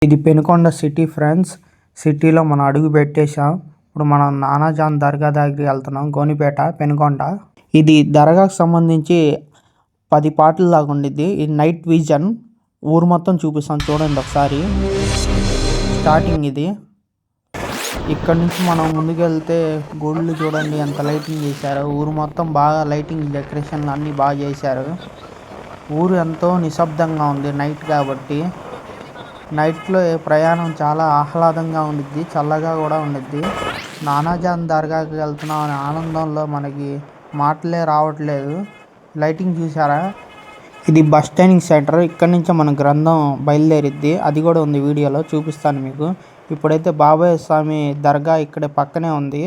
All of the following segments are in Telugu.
ఇది పెనుకొండ సిటీ ఫ్రెండ్స్. సిటీలో మనం అడుగు పెట్టేశాం. ఇప్పుడు మనం నానాజాన్ దర్గా దగ్గరికి వెళ్తున్నాం. గోనిపేట, పెనుకొండ. ఇది దర్గాకు సంబంధించి 10 పాటల దాకా ఉండిద్ది. ఇది నైట్ విజన్. ఊరు మొత్తం చూపిస్తాం చూడండి ఒకసారి. స్టార్టింగ్ ఇది. ఇక్కడ నుంచి మనం ముందుకెళ్తే గుళ్ళు చూడండి ఎంత లైటింగ్ చేశారు. ఊరు మొత్తం బాగా లైటింగ్ డెకరేషన్లు అన్నీ బాగా చేశారు. ఊరు ఎంతో నిశ్శబ్దంగా ఉంది నైట్ కాబట్టి. నైట్లో ప్రయాణం చాలా ఆహ్లాదంగా ఉండిద్ది, చల్లగా కూడా ఉండిద్ది. నానాజాన్ దర్గాకి వెళ్తున్నాం అనే ఆనందంలో మనకి మాటలే రావట్లేదు. లైటింగ్ చూసారా? ఇది బస్ స్టాండింగ్ సెంటర్. ఇక్కడి నుంచే మన గ్రంథం బయలుదేరిద్ది. అది కూడా ఉంది వీడియోలో, చూపిస్తాను మీకు. ఇప్పుడైతే బాబాయ్ స్వామి దర్గా ఇక్కడ పక్కనే ఉంది.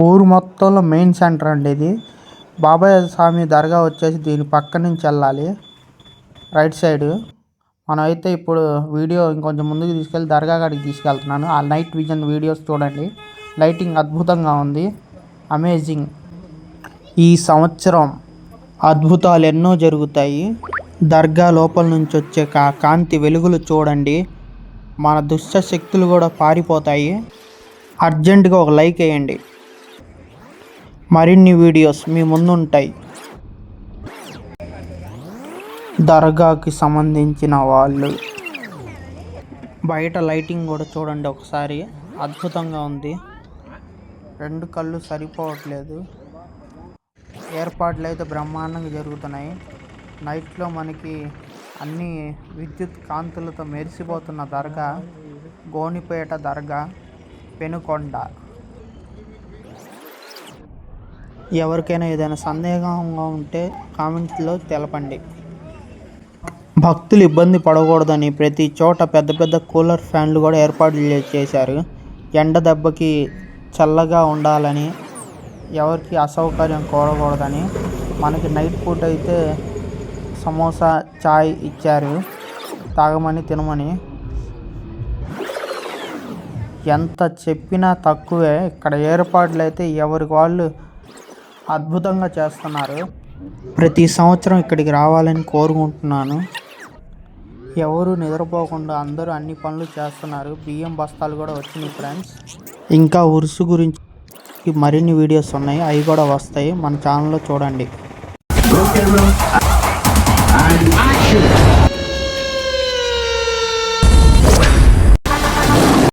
ఊరు మొత్తంలో మెయిన్ సెంటర్ అండి ఇది. బాబాయ్ స్వామి దర్గా వచ్చేసి దీని పక్క నుంచి వెళ్ళాలి, రైట్ సైడ్. మనం అయితే ఇప్పుడు వీడియో ఇంకొంచెం ముందుకు తీసుకెళ్ళి దర్గా కాడికి తీసుకెళ్తున్నాను. ఆ నైట్ విజన్ వీడియోస్ చూడండి. లైటింగ్ అద్భుతంగా ఉంది, అమేజింగ్. ఈ సంవత్సరం అద్భుతాలు ఎన్నో జరుగుతాయి. దర్గా లోపల నుంచి వచ్చే కాంతి వెలుగులు చూడండి. మన దుష్ట శక్తులు కూడా పారిపోతాయి. అర్జెంటుగా ఒక లైక్ వేయండి. మరిన్ని వీడియోస్ మీ ముందు ఉంటాయి. దర్గాకి సంబంధించిన వాళ్ళు బయట లైటింగ్ కూడా చూడండి ఒకసారి. అద్భుతంగా ఉంది. 2 కళ్ళు సరిపోవట్లేదు. ఏర్పాట్లు అయితే బ్రహ్మాండంగా జరుగుతున్నాయి. నైట్లో మనకి అన్ని విద్యుత్ కాంతులతో మెరిసిపోతున్న దర్గా గోనిపేట దర్గా, పెనుకొండ. ఎవరికైనా ఏదైనా సందేహంగా ఉంటే కామెంట్లో తెలపండి. భక్తులు ఇబ్బంది పడకూడదని ప్రతి చోట పెద్ద పెద్ద కూలర్ ఫ్యాన్లు కూడా ఏర్పాట్లు చేశారు. ఎండ దెబ్బకి చల్లగా ఉండాలని, ఎవరికి అసౌకర్యం కోరకూడదని. మనకి నైట్ పూట అయితే సమోసా, చాయ్ ఇచ్చారు తాగమని, తినమని. ఎంత చెప్పినా తక్కువే. ఇక్కడ ఏర్పాట్లు అయితే ఎవరికి వాళ్ళు అద్భుతంగా చేస్తున్నారు. ప్రతి సంవత్సరం ఇక్కడికి రావాలని కోరుకుంటున్నాను. ఎవరు నిద్రపోకుండా అందరూ అన్ని పనులు చేస్తున్నారు. బియ్యం బస్తాలు కూడా వచ్చినాయి ఫ్రెండ్స్. ఇంకా ఉరుసు గురించి మరిన్ని వీడియోస్ ఉన్నాయి, అవి కూడా వస్తాయి. మన ఛానల్లో చూడండి.